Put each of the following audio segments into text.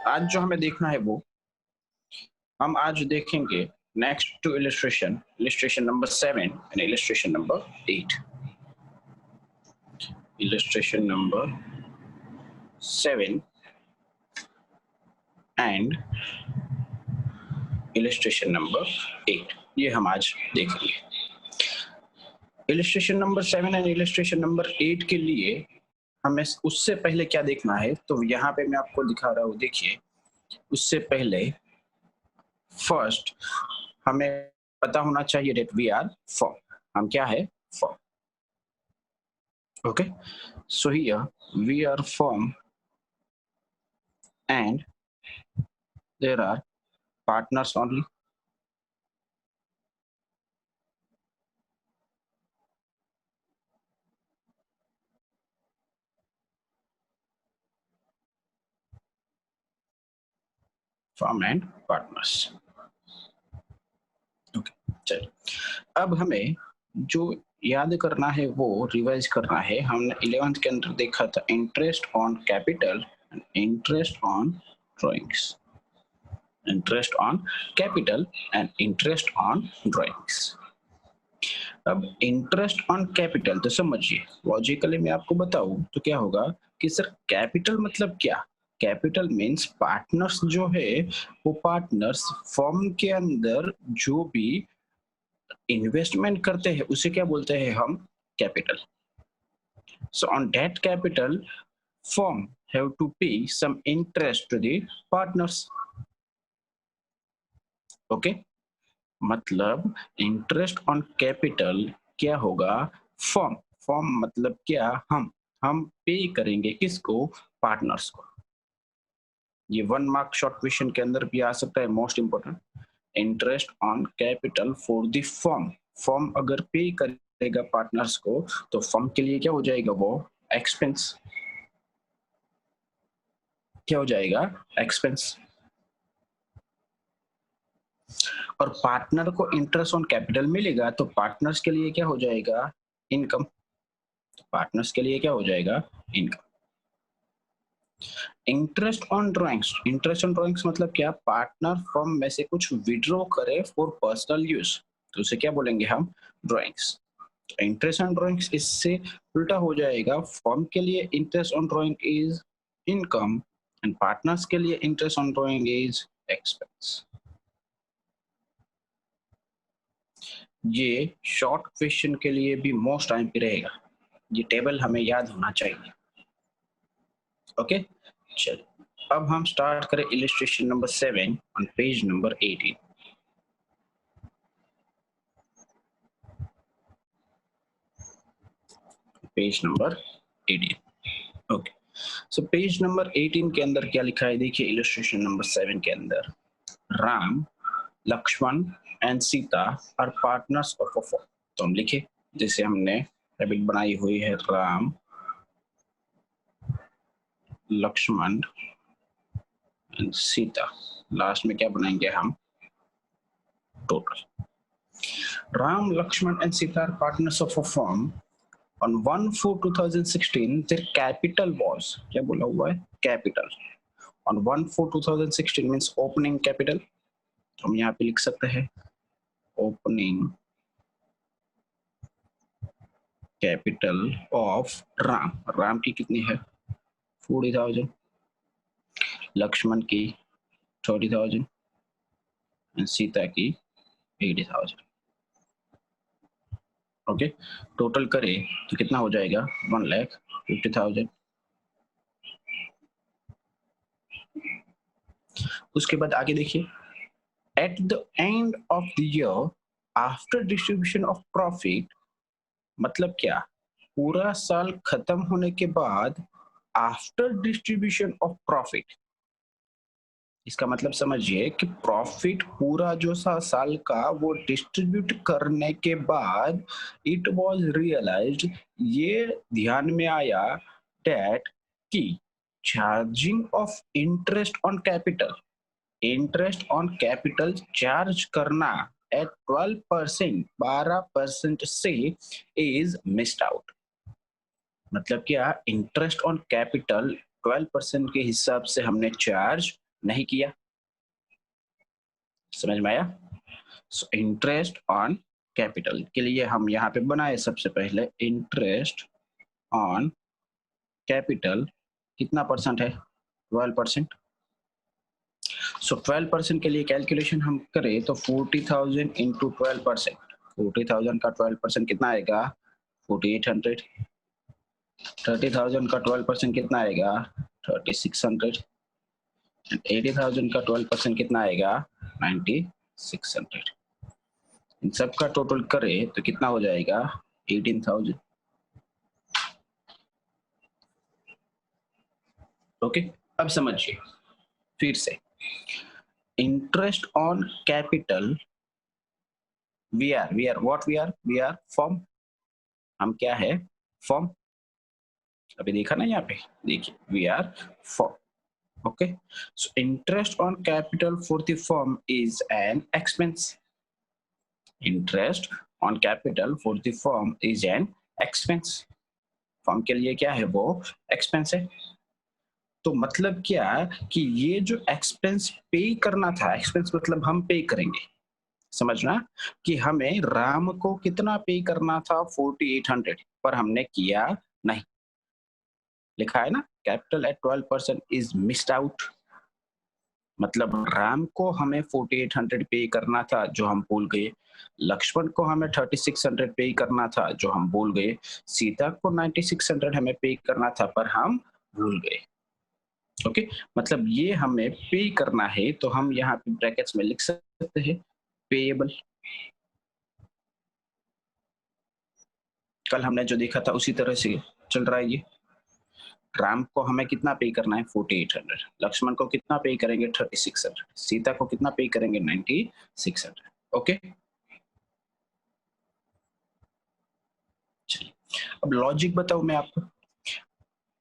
आज जो हमें देखना है वो हम आज देखेंगे next two illustration number 7 and illustration number 8। Illustration number 7 and illustration number 8 ये हम आज देखेंगे। Illustration number 7 and illustration number 8 के लिए हमें उससे पहले क्या देखना है, तो यहाँ पे मैं आपको दिखा रहा हूँ। देखिए, उससे पहले फर्स्ट हमें पता होना चाहिए that we are firm। हम क्या है? firm। Okay, so here we are firm and there are partners only। firm and partners। Okay, चलिए अब हमें जो याद करना है वो रिवाइज करना है। हमने 11th के अंदर देखा था interest on capital and interest on drawings. Interest on capital and interest on drawings. अब इंटरेस्ट ऑन कैपिटल तो समझिए, लॉजिकली मैं आपको बताऊं तो क्या होगा कि सर कैपिटल मतलब क्या? कैपिटल मीन्स पार्टनर्स जो है वो पार्टनर्स फर्म के अंदर जो भी इन्वेस्टमेंट करते हैं उसे क्या बोलते हैं हम? Capital. So on that capital firm have to pay some interest to the partners। Okay, मतलब इंटरेस्ट ऑन कैपिटल क्या होगा? फर्म। फर्म मतलब क्या? हम पे करेंगे किसको? पार्टनर्स को। ये 1 मार्क शॉर्ट क्वेश्चन के अंदर भी आ सकता है, most important. Interest on capital for the firm. Firm अगर पे करेगा पार्टनर्स को तो फर्म के लिए क्या हो जाएगा? वो एक्सपेंस। क्या हो जाएगा? एक्सपेंस। और पार्टनर को इंटरेस्ट ऑन कैपिटल मिलेगा तो पार्टनर्स के लिए क्या हो जाएगा? इनकम। पार्टनर्स के लिए क्या हो जाएगा? Income. Interest on drawings. Interest on drawings मतलब क्या? पार्टनर फर्म में से कुछ विड्रॉ करे फॉर पर्सनल यूज तो उसे क्या बोलेंगे हम? ड्राइंग्स। इंटरेस्ट ऑन ड्राइंग्स इससे उल्टा हो जाएगा। फर्म के लिए interest on drawing is income and partners के लिए interest on drawing is expense. ये शॉर्ट क्वेश्चन के लिए भी मोस्ट टाइम पे रहेगा। ये टेबल हमें याद होना चाहिए। ओके, चलिए अब हम स्टार्ट करें illustration number 7 on page number 18। Page number 18। Okay, so page number 18 के अंदर क्या लिखा है? देखिए, इलिस्ट्रेशन नंबर 7 के अंदर Ram, Lakshman and Sita are partners of a firm. तो हम लिखे जैसे हमने हैबिट बनाई हुई है, राम, लक्ष्मण एंड सीता। लास्ट में क्या बनाएंगे हम? Total. Ram, Lakshman and Sita are partners of a firm. On 1/4/2016 their capital was, क्या बोला हुआ है? Capital. On 1/4/2016 means opening capital। हम यहाँ पे लिख सकते हैं opening capital of Ram. Ram की कितनी है? 40,000। लक्ष्मण की 30,000 एंड सीता की 80,000। ओके, टोटल करें तो कितना हो जाएगा? 1,50,000। उसके बाद आगे देखिए, at the end of the year after distribution of profit. मतलब क्या? पूरा साल खत्म होने के बाद आफ्टर डिस्ट्रीब्यूशन ऑफ प्रॉफिट। इसका मतलब समझिए कि प्रॉफिट पूरा जो साल का वो डिस्ट्रीब्यूट करने के बाद इट वाज रियलाइज्ड, ये ध्यान में आया डेट कि charging of interest on capital, interest on capital charge करना एट 12%, 12% से इज मिस्ड आउट। मतलब क्या? इंटरेस्ट ऑन कैपिटल 12% के हिसाब से हमने चार्ज नहीं किया। समझ में आया? सो इंटरेस्ट ऑन कैपिटल के लिए हम यहाँ पे बनाए सबसे पहले इंटरेस्ट ऑन कैपिटल कितना परसेंट है? 12%। सो 12% के लिए कैलकुलेशन हम करें तो 40,000 इंटू 12%, 40,000 का 12% कितना आएगा? 4,800। 30,000 का 12% कितना आएगा? 3,600। 80,000 का 12% कितना आएगा? 9,600। इन सब का टोटल करें तो कितना हो जाएगा? 18,000। ओके, अब समझिए फिर से। Interest on capital we are what? We are form. हम क्या है? फॉर्म। अभी देखा ना यहाँ पे, देखिए we are form. okay, so interest on capital for the firm is an expense. Interest on capital for the firm is an expense. Firm के लिए क्या है? वो एक्सपेंस है। तो मतलब क्या कि ये जो एक्सपेंस पे करना था, एक्सपेंस मतलब हम पे करेंगे, समझना कि हमें राम को कितना पे करना था? 4,800, पर हमने किया नहीं। लिखा है ना, capital eight 12% is missed out. मतलब राम को हमें 4,800 पे करना था जो हम भूल गए, लक्ष्मण को हमें 3,600 पे करना था जो हम भूल गए, सीता को 9,600 हमें पे करना था पर हम भूल गए। ओके, मतलब ये हमें पे करना है तो हम यहाँ पे ब्रैकेट्स में लिख सकते हैं पेएबल। कल हमने जो देखा था उसी तरह से चल रहा है ये। राम को हमें कितना पे करना है? 4,800। लक्ष्मण को कितना पे करेंगे? 3,600। सीता को कितना पे करेंगे? 9,600। ओके, चलिए अब लॉजिक बताऊं मैं आपको।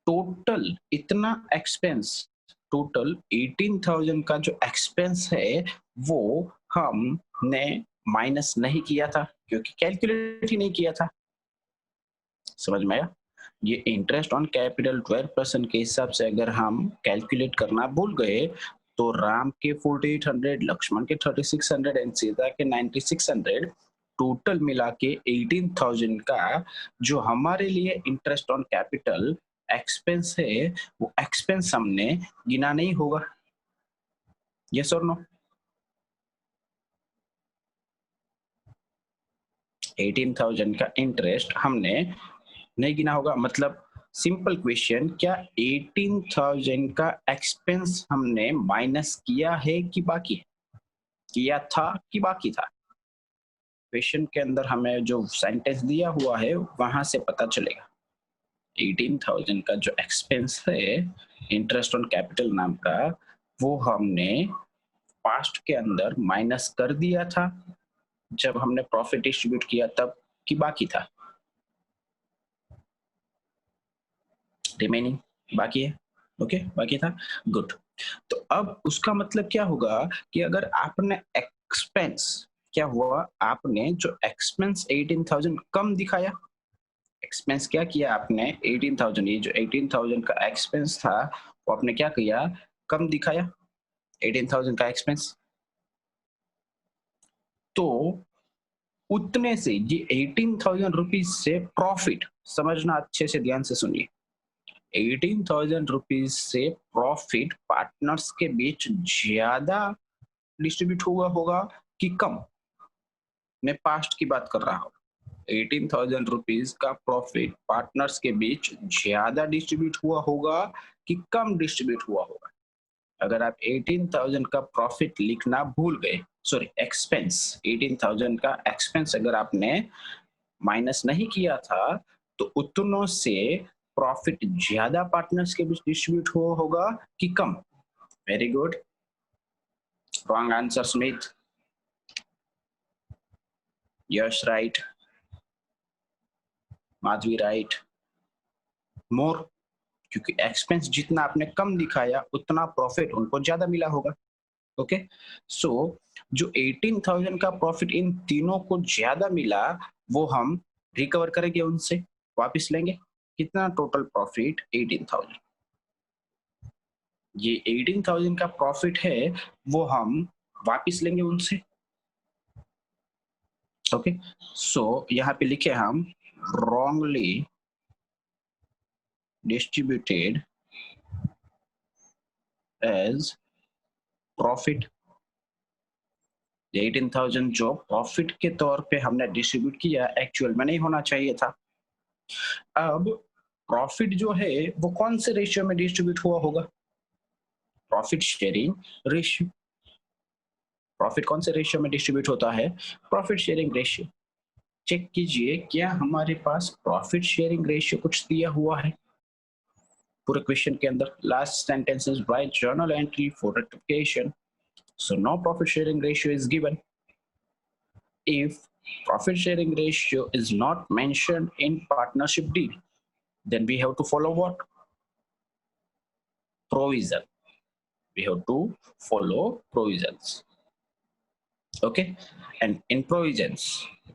टोटल इतना एक्सपेंस, टोटल 18,000 का जो एक्सपेंस है वो हमने माइनस नहीं किया था क्योंकि कैलकुलेट ही नहीं किया था। समझ में आया? ये इंटरेस्ट ऑन कैपिटल 12% के हिसाब से अगर हम कैलकुलेट करना भूल गए तो राम के 4,800, लक्ष्मण के 3,600 एंड सीता के 9,600 टोटल मिला के 18,000 का जो हमारे लिए इंटरेस्ट ऑन कैपिटल एक्सपेंस है वो एक्सपेंस हमने गिना नहीं होगा। यस और नो? 18,000 का इंटरेस्ट हमने नहीं गिना होगा। मतलब सिंपल क्वेश्चन, क्या 18,000 का एक्सपेंस हमने माइनस किया है कि बाकी है? किया था कि बाकी था? क्वेश्चन के अंदर हमें जो सेंटेंस दिया हुआ है वहां से पता चलेगा। 18,000 का जो एक्सपेंस है इंटरेस्ट ऑन कैपिटल नाम का, वो हमने पास्ट के अंदर माइनस कर दिया था जब हमने प्रॉफिट डिस्ट्रीब्यूट किया तब, कि बाकी था? रिमेनिंग बाकी है। ओके, बाकी था। गुड। तो अब उसका मतलब क्या होगा कि अगर आपने एक्सपेंस, क्या हुआ? आपने जो एक्सपेंस 18,000 कम दिखाया। एक्सपेंस क्या किया आपने? 18,000, ये जो 18,000 का एक्सपेंस था वो आपने क्या किया? कम दिखाया 18,000 का एक्सपेंस। तो उतने से ये 18,000 रुपीज से प्रॉफिट, समझना अच्छे से ध्यान से सुनिए, 18,000 रुपीज से प्रॉफिट पार्टनर्स के बीच ज्यादा डिस्ट्रीब्यूट हुआ होगा कि कम? मैं पास्ट की बात कर रहा हूँ। 18,000 रुपीज का प्रॉफिट पार्टनर्स के बीच ज्यादा डिस्ट्रीब्यूट हुआ होगा कि कम डिस्ट्रीब्यूट हुआ होगा? अगर आप 18,000 का प्रॉफिट लिखना भूल गए, सॉरी एक्सपेंस, 18,000 का एक्सपेंस अगर आपने माइनस नहीं किया था तो उतनों से प्रॉफिट ज्यादा पार्टनर्स के बीच डिस्ट्रीब्यूट हुआ होगा कि कम? Very good. Wrong answer Smith. Yash right, Madhavi right, more. क्योंकि एक्सपेंस जितना आपने कम दिखाया उतना प्रॉफिट उनको ज्यादा मिला होगा। ओके, सो जो 18,000 का प्रॉफिट इन तीनों को ज्यादा मिला वो हम रिकवर करेंगे, उनसे वापस लेंगे। कितना टोटल प्रॉफिट? 18,000। ये 18,000 का प्रॉफिट है वो हम वापस लेंगे उनसे। ओके, सो यहाँ पे लिखे हम wrongly distributed as profit। 18,000 जो प्रॉफिट के तौर पे हमने डिस्ट्रीब्यूट किया, एक्चुअल में नहीं होना चाहिए था। अब प्रॉफिट जो है वो कौन से रेशियो में डिस्ट्रीब्यूट हुआ होगा? Profit sharing ratio. प्रॉफिट कौन से रेशियो में डिस्ट्रीब्यूट होता है? Profit sharing ratio. चेक कीजिए क्या हमारे पास प्रॉफिट शेयरिंग रेशियो कुछ दिया हुआ है पूरे क्वेश्चन के अंदर? Last sentence is write journal entry for rectification, so no profit sharing ratio is given. If profit sharing ratio is not mentioned in partnership deed, then we have to follow what? Provision. We have to follow provisions. Okay, and in provisions,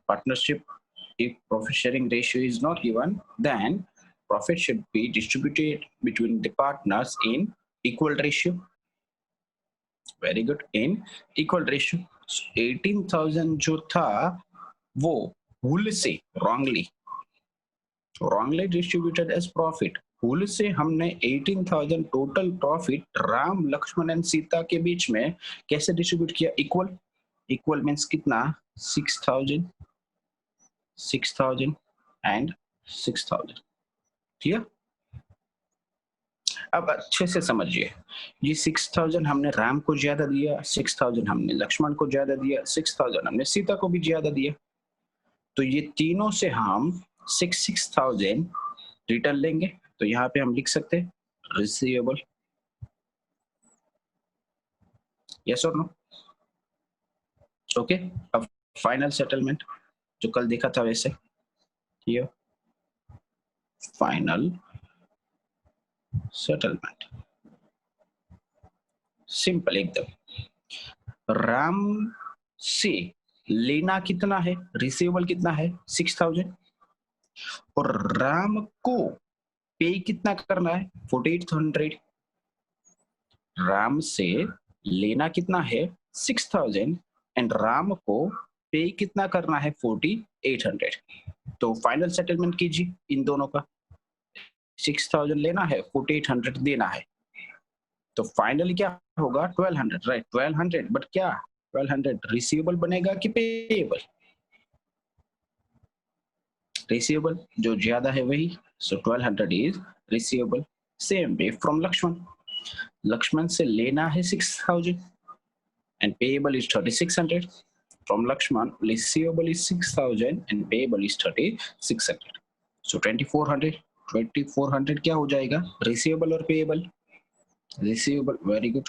partnership, if profit sharing ratio is not given, then profit should be distributed between the partners in equal ratio. Very good, in equal ratio. So 18,000 जो था वो भूल से wrongly distributed as profit, भूल से हमने 18,000 total profit Ram Lakshman and Sita के बीच में कैसे डिस्ट्रीब्यूट किया? इक्वल। इक्वल मीन्स कितना? 6,000 6,000 एंड 6,000। ठीक है, अब अच्छे से समझिए, ये 6,000 हमने राम को ज्यादा दिया, 6,000 हमने लक्ष्मण को ज्यादा दिया, 6,000 हमने सीता को भी ज्यादा दिया। तो ये तीनों से हम 6,000 रिटर्न लेंगे। तो यहाँ पे हम लिख सकते हैं रिसीवेबल। यस और नो? ओके, अब फाइनल सेटलमेंट जो कल देखा था वैसे, ये फाइनल सेटलमेंट सिंपल एकदम। राम से लेना कितना है? रिसीवेबल कितना है? 6,000। और राम को पे कितना करना है? 4,800। राम से लेना कितना है? 6,000 एंड राम को पे कितना करना है? 4,800। तो फाइनल सेटलमेंट कीजिए इन दोनों का। 6,000 लेना है, 4,800 देना है, तो फाइनली क्या होगा? 1,200, राइट? 1,200, बट क्या 1,200 रिसीवेबल बनेगा कि पेएबल? रिसीवेबल, जो ज्यादा है वही, so 1,200 is receivable. Same way from Lakshman, Lakshman से लेना है 6,000 and payable is 3,600. From Lakshman, receivable is 6,000 and payable is 3,600. So 2,400, 2,400 क्या हो जाएगा? Receivable और payable? Receivable, very good.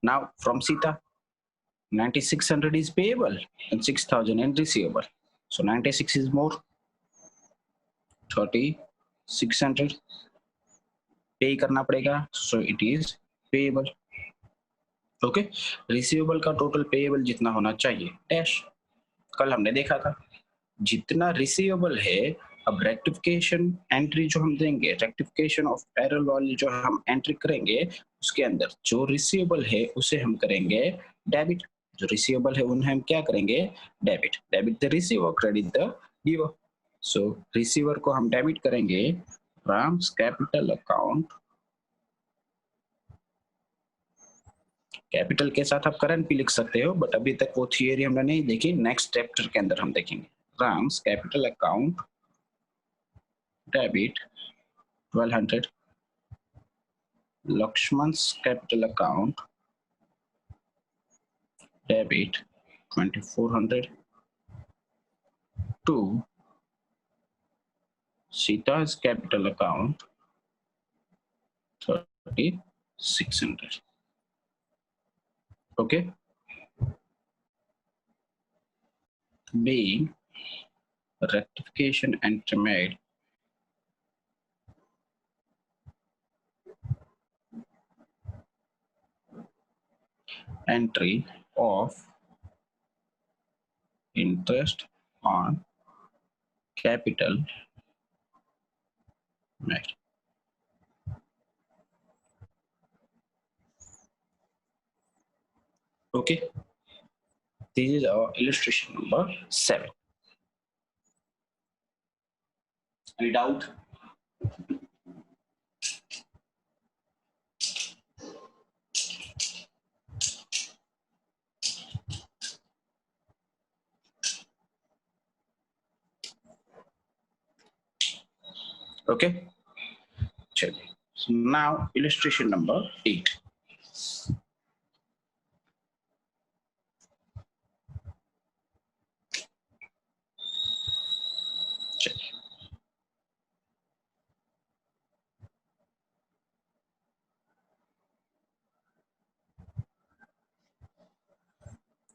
Now from Sita, 9,600 is payable and 6,000 and receivable. So 96 is more, 3,600 पे करना पड़ेगा, so it is payable. Okay, receivable का total payable जितना होना चाहिए डैश, कल हमने देखा था जितना रिसीवेबल है। अब रेक्टिफिकेशन एंट्री जो हम देंगे, रेक्टिफिकेशन ऑफ एरर वाली जो हम एंट्री करेंगे, उसके अंदर जो रिसीवेबल है उसे हम करेंगे डेबिट, जो रिसीवेबल है उन्हें हम क्या करेंगे? Debit. Debit the receiver, credit the giver. So receiver को हम डेबिट करेंगे राम्स कैपिटल अकाउंट, कैपिटल के साथ आप करंट भी लिख सकते हो, बट अभी तक वो थियरी हमने नहीं देखी, नेक्स्ट चैप्टर के अंदर हम देखेंगे। Ram's capital account debit 1,200, Lakshman's capital account debit 2,400 to Sita's capital account 3,600. Okay, being rectification entry made entry of interest on capital made. Okay, this is our illustration number 7. Any doubt? Okay, चलिए. So now illustration number 8. चलिए.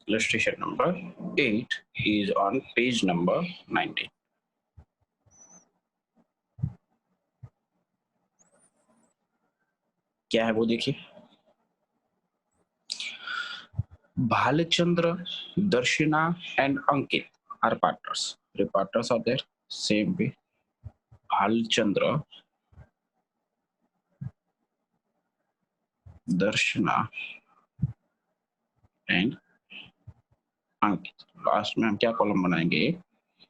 Illustration number 8 is on page number 19. क्या है वो देखिए. Bhalachandra, Darshina and Ankit are partners. The partners are there same way. Bhalachandra, Darshina and Ankit. Last में हम क्या column बनाएंगे?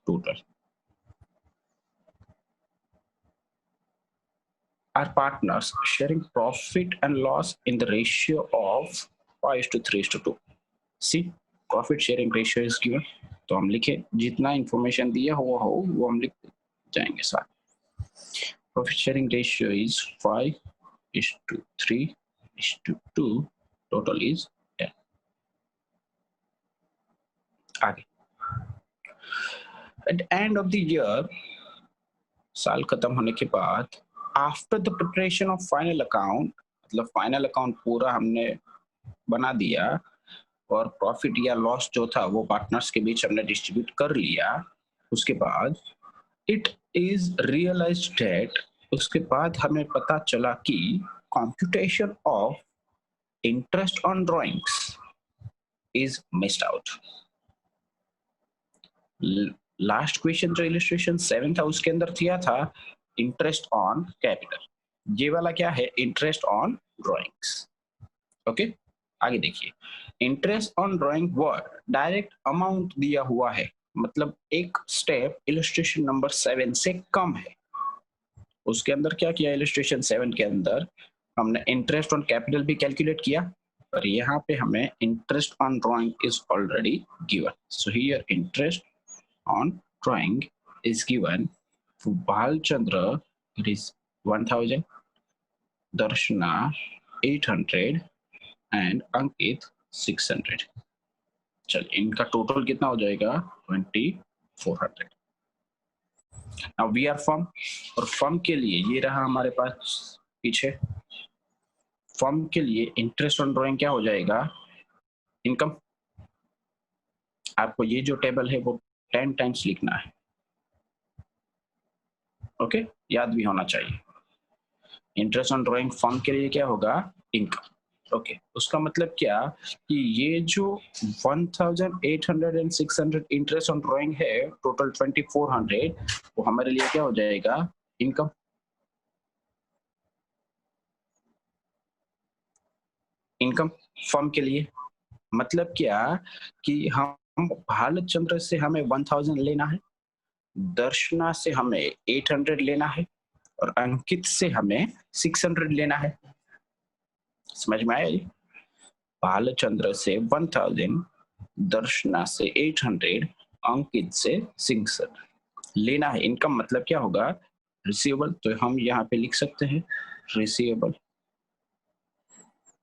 Total. Are partners sharing profit and loss in the ratio of 5:3:2. See, profit sharing ratio is given. तो हम लिखे जितना information दिया हुआ हो वो हम लिख जाएंगे साथ. Profit sharing ratio is 5:3:2. Total is 10. आगे. At the end of the year, साल खत्म होने के बाद, after the preparation of final account, मतलब फाइनल अकाउंट पूरा हमने बना दिया और प्रॉफिट या लॉस जो था वो पार्टनर्स के बीच हमने डिस्ट्रीब्यूट कर लिया. उसके बाद इट इज रियलाइज्ड दैट, उसके बाद हमें पता चला कि computation of interest on drawings is missed out. Last question जो इलस्ट्रेशन 7 था उसके अंदर दिया था इंटरेस्ट ऑन कैपिटल. ये वाला क्या है? Interest on drawings. ओके, आगे देखिए. Interest on drawing word direct amount दिया हुआ है, मतलब एक स्टेप इलस्ट्रेशन नंबर 7 से कम है. उसके अंदर क्या किया? इलस्ट्रेशन 7 के अंदर हमने इंटरेस्ट ऑन कैपिटल भी कैलकुलेट किया, और यहाँ पे हमें interest on drawing is already given. So here interest on drawing is given. For Balchandra it is 1000, Darshana 800 and Ankit 600. चलिए इनका टोटल कितना हो जाएगा? 2400. Now we are firm, और फर्म के लिए ये रहा हमारे पास पीछे. फर्म के लिए इंटरेस्ट ऑन ड्राइंग क्या हो जाएगा? इनकम. आपको ये जो टेबल है वो 10 टाइम्स लिखना है. ओके, याद भी होना चाहिए. इंटरेस्ट ऑन ड्राइंग फर्म के लिए क्या होगा? इनकम. ओके, उसका मतलब क्या कि ये जो 1800 एंड 600 इंटरेस्ट ऑन ड्राइंग है, टोटल 2400, वो हमारे लिए क्या हो जाएगा? इनकम. इनकम फर्म के लिए मतलब क्या कि हम भालचंद्र से हमें 1000 लेना है, दर्शना से हमें 800 लेना है, और अंकित से हमें 600 लेना है. समझ में आया? भालचंद्र से 1000, दर्शना से 800, अंकित से 600 लेना है. इनकम मतलब क्या होगा? रिसीवेबल. तो हम यहाँ पे लिख सकते हैं रिसीवेबल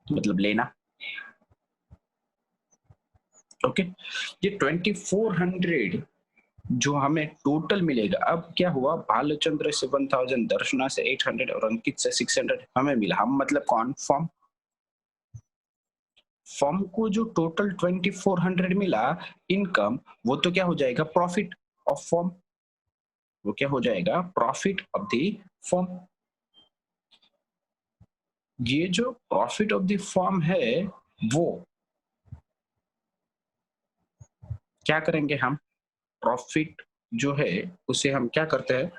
मतलब लेना. ओके, ये 2400 जो हमें टोटल मिलेगा. अब क्या हुआ? भालचंद्र से 1000, दर्शना से 800 और अंकित से 600 हमें मिला. हम मतलब कौन? फॉर्म. फर्म को जो टोटल 2400 मिला इनकम, वो तो क्या हो जाएगा? Profit of firm. वो क्या हो जाएगा? Profit of the firm. ये जो प्रॉफिट ऑफ द फर्म है वो क्या करेंगे हम? प्रॉफिट जो है उसे हम क्या करते हैं?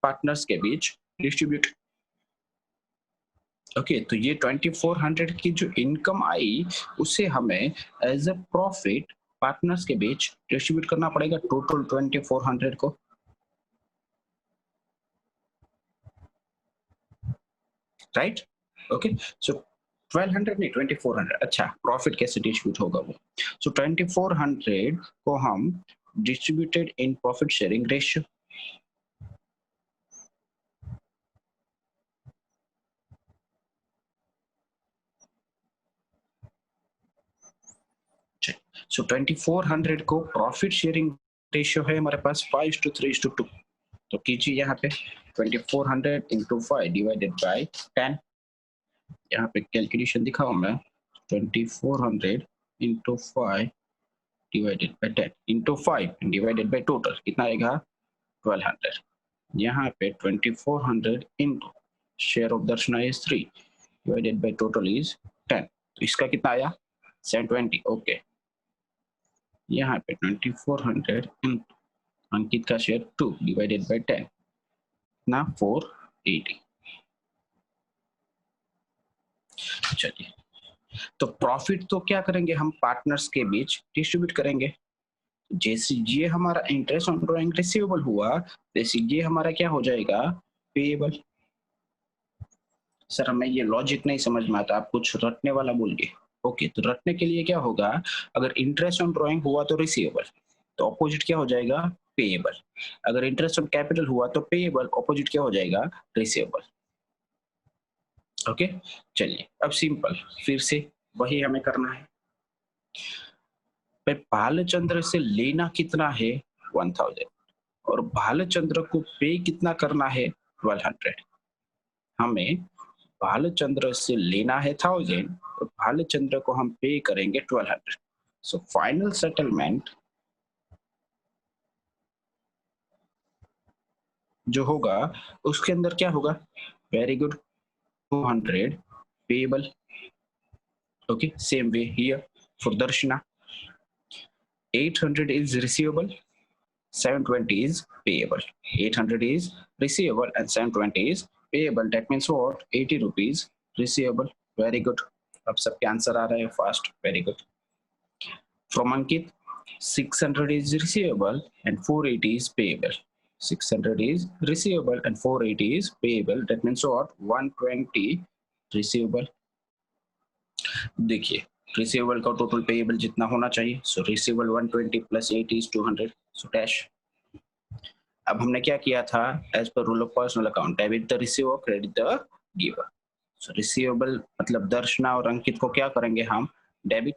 पार्टनर्स के बीच डिस्ट्रीब्यूट. ओके, तो ये 2400 की जो इनकम आई उसे हमें एज अ प्रॉफिट पार्टनर्स के बीच डिस्ट्रीब्यूट करना पड़ेगा, टोटल 2400 को। Right, okay. सो 1200 नहीं, 2400। अच्छा, प्रॉफिट कैसे डिस्ट्रीब्यूट होगा वो? सो 2400 को हम distributed in profit sharing ratio. So 2400 को प्रॉफिट शेयरिंग रेशियो है हमारे पास 5:3:2। तो कीजिए यहाँ पे 2400 इंटू 5 डिवाइडेड बाई 10। यहाँ पे कैलकुलेशन दिखाऊँ मैं, 2400 into 5 divided by 10 into 5 divided by total कितना आएगा? 1200। यहाँ पे 2400 into share of Darshana is 3 divided by total is 10। तो इसका कितना आया? 720। ओके, यहाँ पे 2400 इंटू अंकित का शेयर 2 डिवाइडेड बाई 10 ना 480। चलिए, तो प्रॉफिट तो क्या करेंगे हम पार्टनर्स के बीच डिस्ट्रीब्यूट करेंगे। जैसे ये हमारा इंटरेस्ट ऑन ड्राइंग रिसीवेबल हुआ, जैसे ये हमारा क्या हो जाएगा? पेएबल। सर हमें ये लॉजिक नहीं समझ में आता, आप कुछ रटने वाला बोलिए। ओके, तो रटने के लिए क्या होगा? अगर इंटरेस्ट ऑन ड्राइंग हुआ तो रिसीवेबल, तो ऑपोजिट क्या हो जाएगा? पेएबल। अगर इंटरेस्ट ऑन कैपिटल हुआ तो पेएबल, ऑपोजिट क्या हो जाएगा? रिसीवेबल। ओके, चलिए अब सिंपल फिर से वही हमें करना है। भालचंद्र से लेना कितना है? 1000। और भालचंद्र को पे कितना करना है? 1200। हमें भालचंद्र से लेना है 1000 और भालचंद्र को हम पे करेंगे 1200। सो फाइनल सेटलमेंट जो होगा उसके अंदर क्या होगा? Very good, 200 payable. Okay, same way here for Darshana, 800 is receivable, 720 is payable. 800 is receivable and 720 is payable. That means what? 80 rupees receivable. Very good. अब सबके आंसर आ रहे हैं fast. Very good. From Ankit, 600 is receivable and 480 is payable. 600 is receivable and 480 is payable. That means what? 120 receivable. देखिए, receivable का total payable जितना होना चाहिए, so receivable 120 plus 80 is 200, so dash. अब हमने क्या किया था? As per rule of personal account, debit the receiver, credit the giver. So receivable मतलब दर्शना और अंकित को क्या करेंगे हम? Debit.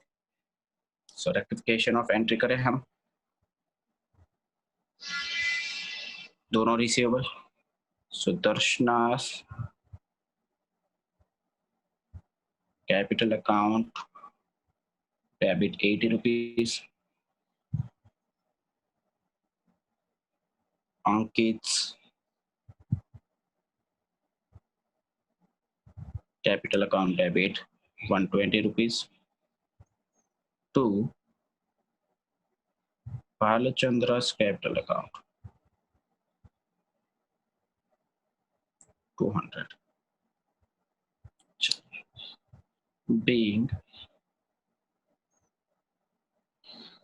So rectification of entry करें हम, दोनों receivable. So Darshana capital account debit 80 rupees, Ankit capital account debit 120 rupees to Balachandra's capital account 200. Being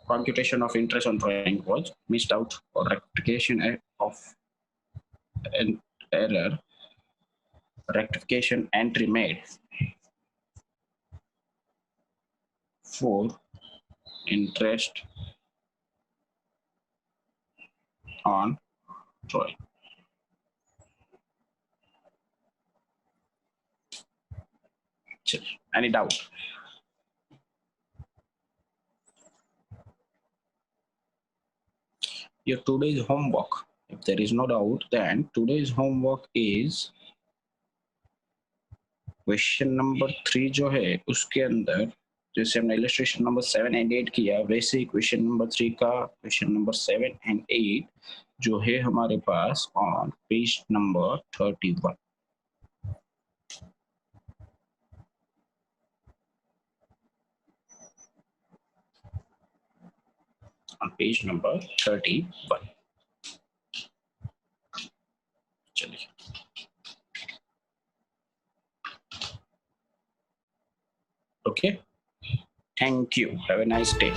computation of interest on drawing was missed out, or rectification of an error, rectification entry made for interest on drawing. Any doubt? Your today's homework, if there is no doubt, then today's homework is question number 3 जो है उसके अंदर जैसे हमने illustration number 7 and 8 किया, वैसे ही question number 3 का question number 7 and 8 जो है हमारे pass on page number 31। on page number 31। चलिए, Okay, thank you, have a nice day.